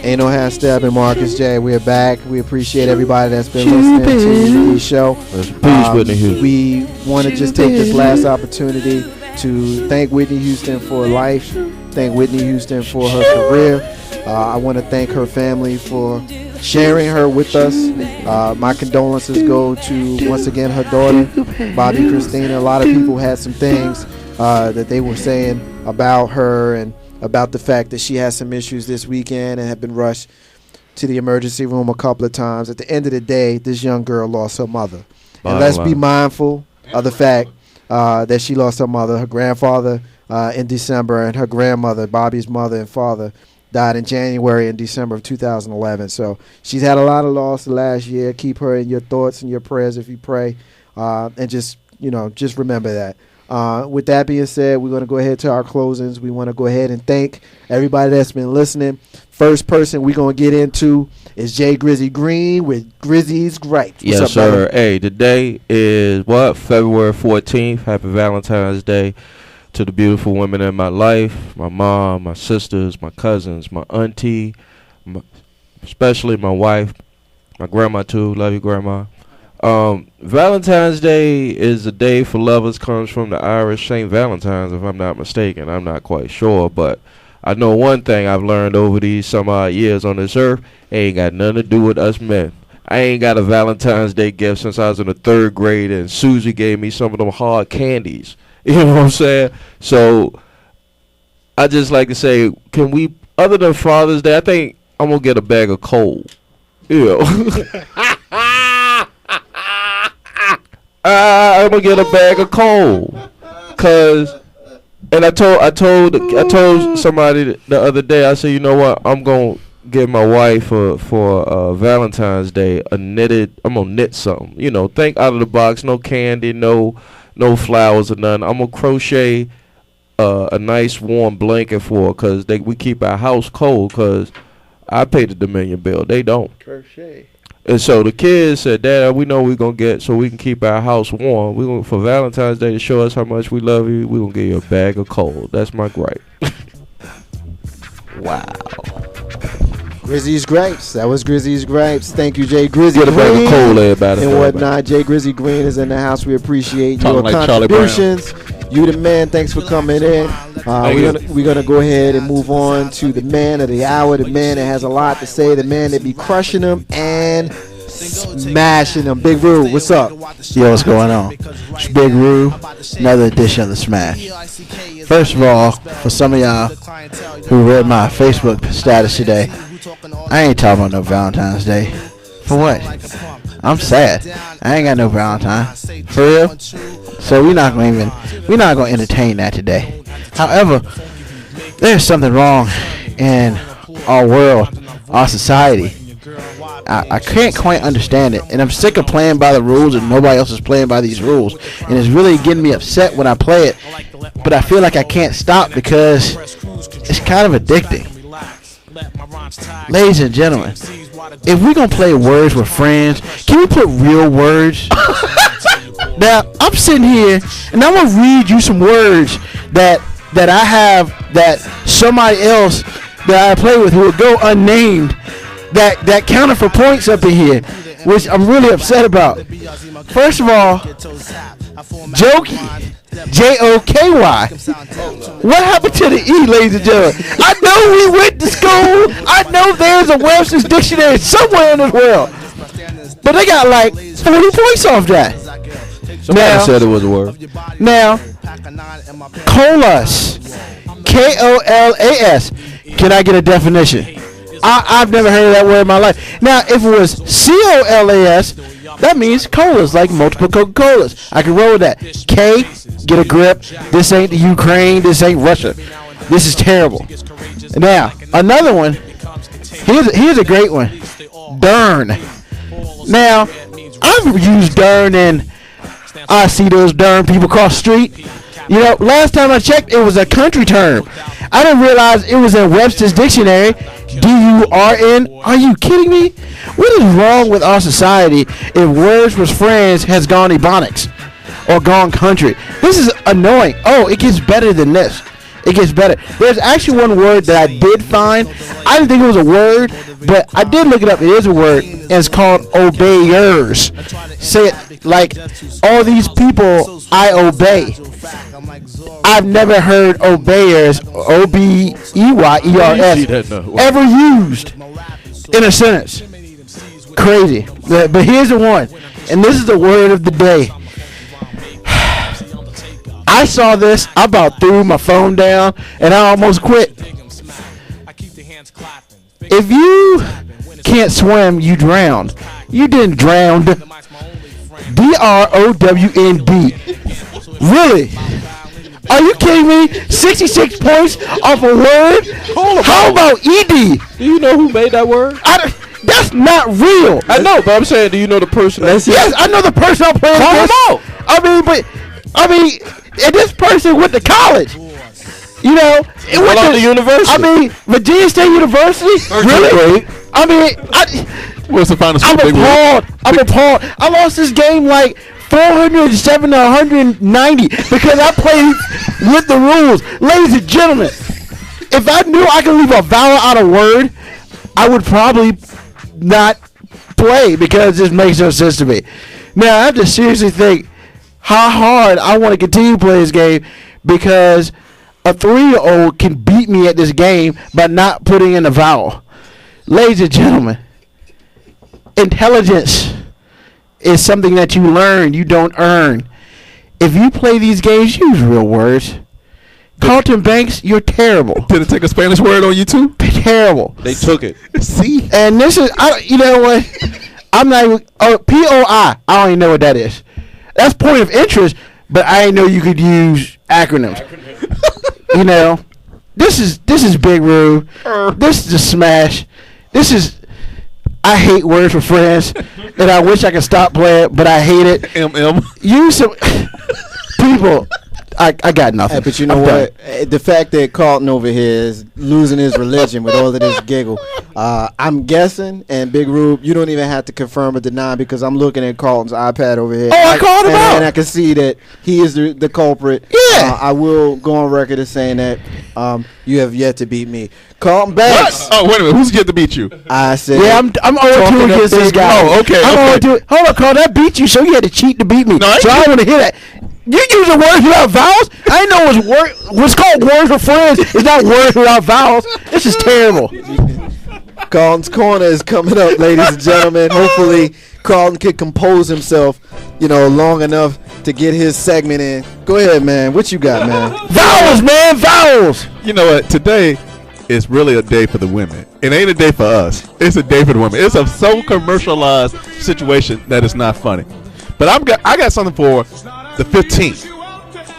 Ain't No Half Steppin, Marcus J. We're back. We appreciate everybody that's been listening to the show. We want to just take this last opportunity to thank Whitney Houston for life, thank Whitney Houston for her career. I want to thank her family for sharing her with us. My condolences go to, once again, her daughter, Bobby Christina. A lot of people had some things that they were saying about her and about the fact that she has some issues this weekend and have been rushed to the emergency room a couple of times. At the end of the day, this young girl lost her mother. And let's be mindful of the fact that she lost her mother, her grandfather in December, and her grandmother, Bobby's mother and father, died in January and December of 2011. So she's had a lot of loss the last year. Keep her in your thoughts and your prayers if you pray. And just remember that. With that being said, we're going to go ahead to our closings. We want to go ahead and thank everybody that's been listening. First person we're going to get into is Jay Grizzy Green with Grizzy's Gripes. Yes, up, sir. Brother? Hey, today is February 14th. Happy Valentine's Day to the beautiful women in my life, my mom, my sisters, my cousins, my auntie, especially my wife, my grandma too. Love you, Grandma. Valentine's Day is a day for lovers, comes from the Irish Saint Valentine's, if I'm not mistaken. I'm not quite sure, but I know one thing I've learned over these some odd years on this earth, it ain't got nothing to do with us men. I ain't got a Valentine's Day gift since I was in the 3rd grade, and Susie gave me some of them hard candies. You know what I'm saying? So I just like to say, can we, other than Father's Day, I think I'm going to get a bag of coal. You know. I'm gonna get a bag of coal, and I told somebody the other day. I said, you know what? I'm gonna give my wife for Valentine's Day I'm gonna knit something. You know, think out of the box. No candy, no flowers or nothing. I'm gonna crochet a nice warm blanket for her, cause we keep our house cold. Cause I pay the Dominion bill. They don't. Crochet. And so the kids said, Dad, we know we're going to get so we can keep our house warm. We're going for Valentine's Day to show us how much we love you. We're going to give you a bag of coal. That's my gripe. Wow. Grizzy's Gripes. That was Grizzy's Gripes. Thank you, Jay Grizzy Green. Get a bag of coal, everybody. And whatnot. Jay Grizzy Green is in the house. We appreciate your like contributions. You the man. Thanks for coming in. We're gonna go ahead and move on to the man of the hour. The man that has a lot to say. The man that be crushing them and smashing them. Big Roo, what's up? Yo, what's going on? It's Big Roo. Another edition of the Smash. First of all, for some of y'all who read my Facebook status today, I ain't talking about no Valentine's Day. For what? I'm sad. I ain't got no Valentine. For real? So we're not gonna entertain that today. However, there's something wrong in our world, our society. I can't quite understand it, and I'm sick of playing by the rules and nobody else is playing by these rules, and it's really getting me upset when I play it, but I feel like I can't stop because it's kind of addicting. Ladies and gentlemen, if we're gonna play words with friends, can we put real words? Now, I'm sitting here and I'm gonna read you some words that I have that somebody else that I play with who will go unnamed that counted for points up in here, which I'm really upset about. First of all, Jokey. J-O-K-Y. What happened to the E, ladies and gentlemen? I know we went to school. I know there's a Webster's dictionary somewhere in this world. But they got like 40 points off that. Somebody said it was a word. Now, colas. K-O-L-A-S. Can I get a definition? I've never heard of that word in my life. Now, if it was C-O-L-A-S, that means colas, like multiple Coca-Colas. I can roll with that. K, get a grip. This ain't the Ukraine. This ain't Russia. This is terrible. Now, another one. Here's a great one. Dern. Now, I've used dern, and I see those darn people across the street. You know, last time I checked, it was a country term. I didn't realize it was in Webster's dictionary. D-U-R-N. Are you kidding me? What is wrong with our society if words with friends has gone ebonics or gone country? This is annoying. Oh, it gets better than this. It gets better. There's actually one word that I did find. I didn't think it was a word, but I did look it up. It is a word, and it's called obeyers. Say it like, all these people I obey. I've never heard obeyers, O-B-E-Y-E-R-S, ever used in a sentence. Crazy. But here's the one, and this is the word of the day. I saw this, I about threw my phone down, and I almost quit. If you can't swim, you drowned. You didn't drown. D-R-O-W-N-D. Really? Are you kidding me? 66 points off a word? How about ED? Do you know who made that word? That's not real. I know, but I'm saying, do you know the person? Yes, I know the person I'm playing Call against. him out. I mean, and this person went to college. You know, it went to the university. I mean, Virginia State University. Really? I mean, What's the final score? I'm appalled. I lost this game like 407 to 190 because I played with the rules. Ladies and gentlemen, if I knew I could leave a vowel out of word, I would probably not play because this makes no sense to me. Now, I have to seriously think how hard I want to continue to play this game because a 3-year-old can beat me at this game by not putting in a vowel. Ladies and gentlemen, intelligence is something that you learn, you don't earn. If you play these games, use real words. Carlton Banks, you're terrible. Did it take a Spanish word on you too? Terrible. They took it. See? And this is, you know what? I'm not even, POI, I don't even know what that is. That's point of interest, but I didn't know you could use acronyms. You know, this is Big Rube. This is a smash. This is, I hate Words for Friends, and I wish I could stop playing, but I hate it. Use some people. I got nothing. Hey, but you know what? The fact that Carlton over here is losing his religion with all of this giggle, I'm guessing, and Big Rube, you don't even have to confirm or deny because I'm looking at Carlton's iPad over here. Oh, I called him out. And I can see that he is the culprit. Yeah. I will go on record as saying that you have yet to beat me. Carlton Banks. Oh, wait a minute. Who's yet to beat you? I said. Yeah, I'm 0-2 against this guy. Oh, okay. I'm 0-2. Hold on, Carl. That beat you, so you had to cheat to beat me. No, I don't want to hear that. You using words without vowels? I didn't know it was what's called Words for Friends. It's not words without vowels. This is terrible. Carlton's Corner is coming up, ladies and gentlemen. Hopefully, Carlton can compose himself, long enough to get his segment in. Go ahead, man. What you got, man? Vowels, man. Vowels. You know what? Today is really a day for the women. It ain't a day for us. It's a day for the women. It's a so commercialized situation that it's not funny. But I got something for the 15th.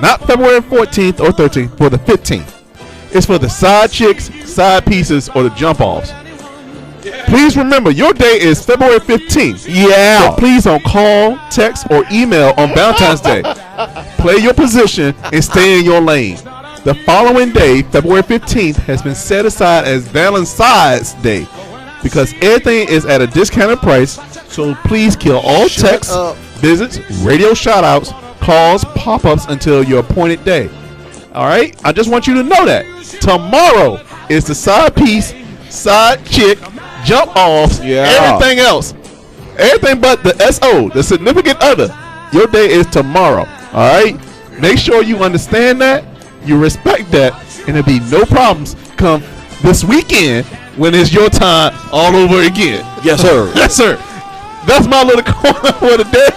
Not February 14th or 13th, for the 15th. It's for the side chicks, side pieces, or the jump offs. Please remember, your day is February 15th. Yeah. So please don't call, text, or email on Valentine's Day. Play your position and stay in your lane. The following day, February 15th, has been set aside as Valentine's Day because everything is at a discounted price. So please kill all texts, visits, radio shoutouts, calls, pop-ups until your appointed day. All right? I just want you to know that. Tomorrow is the side piece, side chick, jump offs, everything else. Everything but the SO, the significant other. Your day is tomorrow. All right? Make sure you understand that, you respect that, and there'll be no problems come this weekend when it's your time all over again. Yes, sir. Yes, sir. That's my little corner for the day.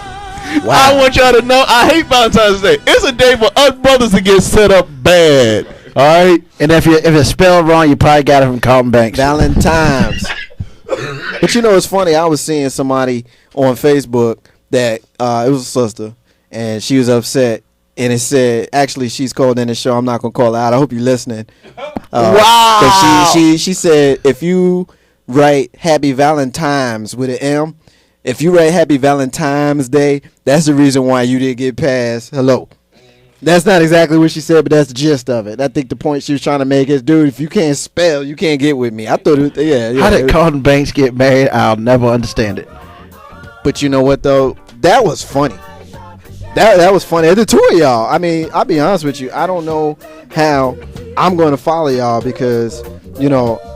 Wow. I want y'all to know I hate Valentine's Day. It's a day for us brothers to get set up bad. All right? And if it's spelled wrong, you probably got it from Carlton Banks. Valentine's. But it's funny. I was seeing somebody on Facebook that it was a sister, and she was upset. And it said, actually, she's called in the show. I'm not going to call her out. I hope you're listening. Wow. She said, if you write Happy Valentine's with an M, if you write Happy Valentine's Day, that's the reason why you didn't get past hello. That's not exactly what she said, but that's the gist of it. I think the point she was trying to make is, dude, if you can't spell, you can't get with me. I thought it was, yeah. How did Carlton Banks get married? I'll never understand it. But you know what, though? That was funny. That was funny. The two of y'all. I mean, I'll be honest with you. I don't know how I'm going to follow y'all because,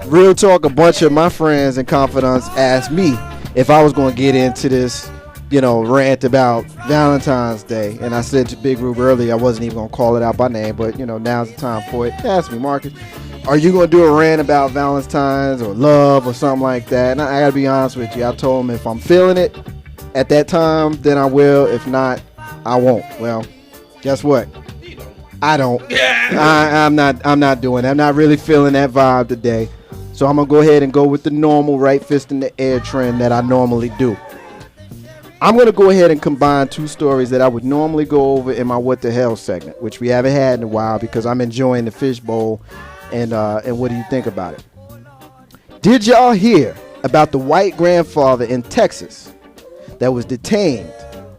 real talk, a bunch of my friends and confidants asked me if I was going to get into this, rant about Valentine's Day. And I said to Big Rube earlier, I wasn't even going to call it out by name, but, now's the time for it. Ask me, Marcus, are you going to do a rant about Valentine's or love or something like that? And I got to be honest with you. I told him if I'm feeling it at that time, then I will. If not, I won't. Well, guess what? I don't. I'm not doing it. I'm not really feeling that vibe today. So I'm going to go ahead and go with the normal right fist in the air trend that I normally do. I'm going to go ahead and combine two stories that I would normally go over in my What the Hell segment, which we haven't had in a while because I'm enjoying the fishbowl. And what do you think about it? Did y'all hear about the white grandfather in Texas that was detained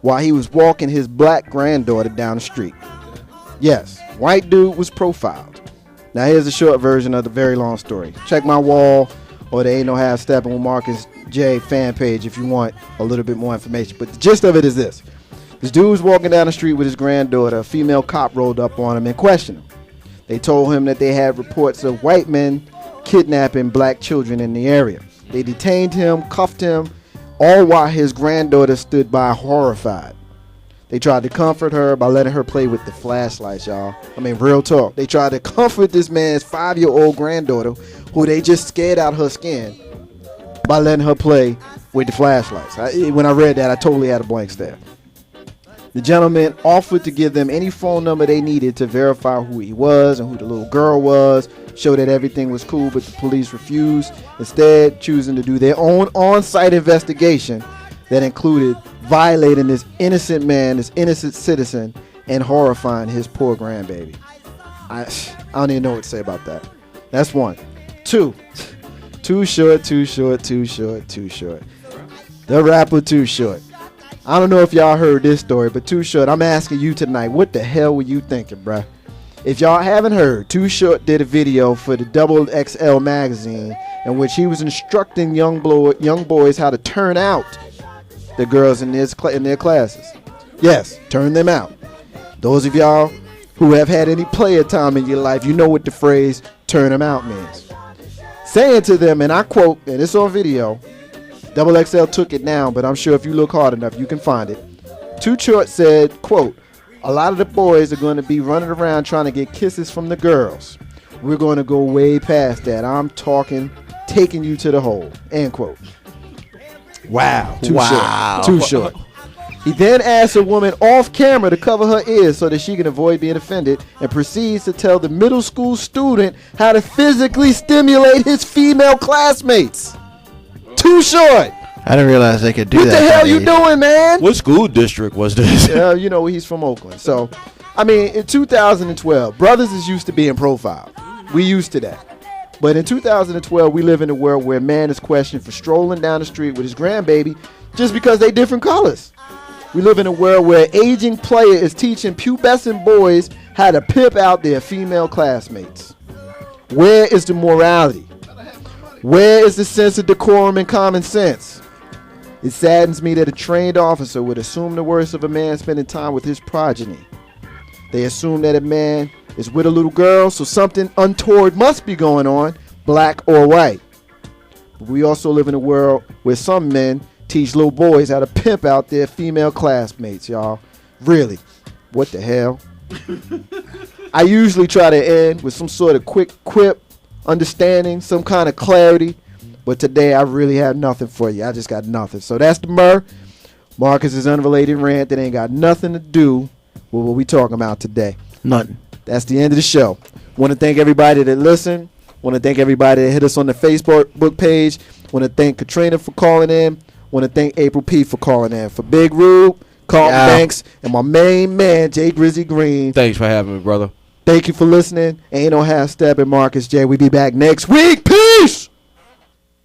while he was walking his black granddaughter down the street? Yes, white dude was profiled. Now here's a short version of the very long story. Check my wall or the Ain't No Half Steppin' with Marcus J fan page if you want a little bit more information. But the gist of it is this. This dude was walking down the street with his granddaughter. A female cop rolled up on him and questioned him. They told him that they had reports of white men kidnapping black children in the area. They detained him, cuffed him, all while his granddaughter stood by horrified. They tried to comfort her by letting her play with the flashlights, y'all. I mean, real talk. They tried to comfort this man's 5-year-old granddaughter, who they just scared out her skin, by letting her play with the flashlights. When I read that, I totally had a blank stare. The gentleman offered to give them any phone number they needed to verify who he was and who the little girl was, show that everything was cool, but the police refused, instead choosing to do their own on-site investigation that included violating this innocent man, this innocent citizen, and horrifying his poor grandbaby. I don't even know what to say about that. That's one. Two. Too short. The rapper Too Short. I don't know if y'all heard this story, but Too Short, I'm asking you tonight, what the hell were you thinking, bruh? If y'all haven't heard, Too Short did a video for the XXL magazine in which he was instructing young boys how to turn out the girls in their classes. Yes, turn them out. Those of y'all who have had any player time in your life, you know what the phrase turn them out means. Saying to them, and I quote, and it's on video, XXL took it down, but I'm sure if you look hard enough, you can find it. Too Short said, quote, a lot of the boys are going to be running around trying to get kisses from the girls. We're going to go way past that. I'm talking, taking you to the hole, end quote. Wow. Too short. He then asked a woman off camera to cover her ears so that she can avoid being offended and proceeds to tell the middle school student how to physically stimulate his female classmates. Too Short. I didn't realize they could do that. What the hell you doing, man? What school district was this? He's from Oakland. So, I mean, in 2012, brothers is used to being profiled. We used to that. But in 2012, we live in a world where a man is questioned for strolling down the street with his grandbaby just because they different colors. We live in a world where an aging player is teaching pubescent boys how to pimp out their female classmates. Where is the morality? Where is the sense of decorum and common sense? It saddens me that a trained officer would assume the worst of a man spending time with his progeny. They assume that a man is with a little girl, so something untoward must be going on, black or white. But we also live in a world where some men teach little boys how to pimp out their female classmates, y'all. Really, what the hell? I usually try to end with some sort of quick quip, understanding, some kind of clarity. But today I really have nothing for you. I just got nothing. So that's the Murr. Marcus's unrelated rant that ain't got nothing to do with what we talking about today. Nothing. That's the end of the show. Want to thank everybody that listened. Want to thank everybody that hit us on the Facebook page. Want to thank Katrina for calling in. Want to thank April P for calling in. For Big Rube, Carlton Banks, and my main man, Jay Grizzy Green. Thanks for having me, brother. Thank you for listening. Ain't no half step in Marcus J. We be back next week. Peace!